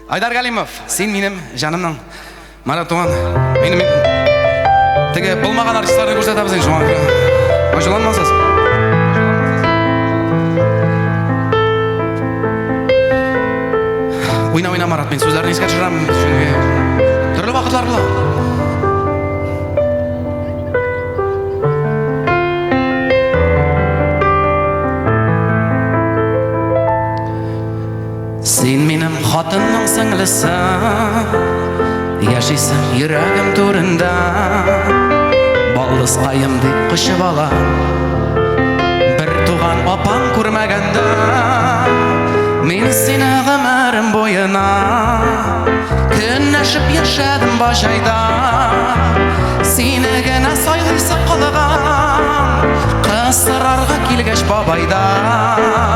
Айдар Галимов, сен менің жанымның маратон. Менің теге болмаған артистларды көрсетеміз енді жоған. Ажаланмасыз. Ойна Марат, мен сөздерін еске шығарамын. Түрлі вақытлар бұл. Сен менің қатынның сіңлісі, яшайсың жүрегім төрінде. Балдыз қайым деп құшып ала, бір туған апаң көрмегенде. Мен сені ғұмырым бойына күн ашып яшадым башайда. Сені гіне сайлайсы қылған қысырарға келгеш бабайда.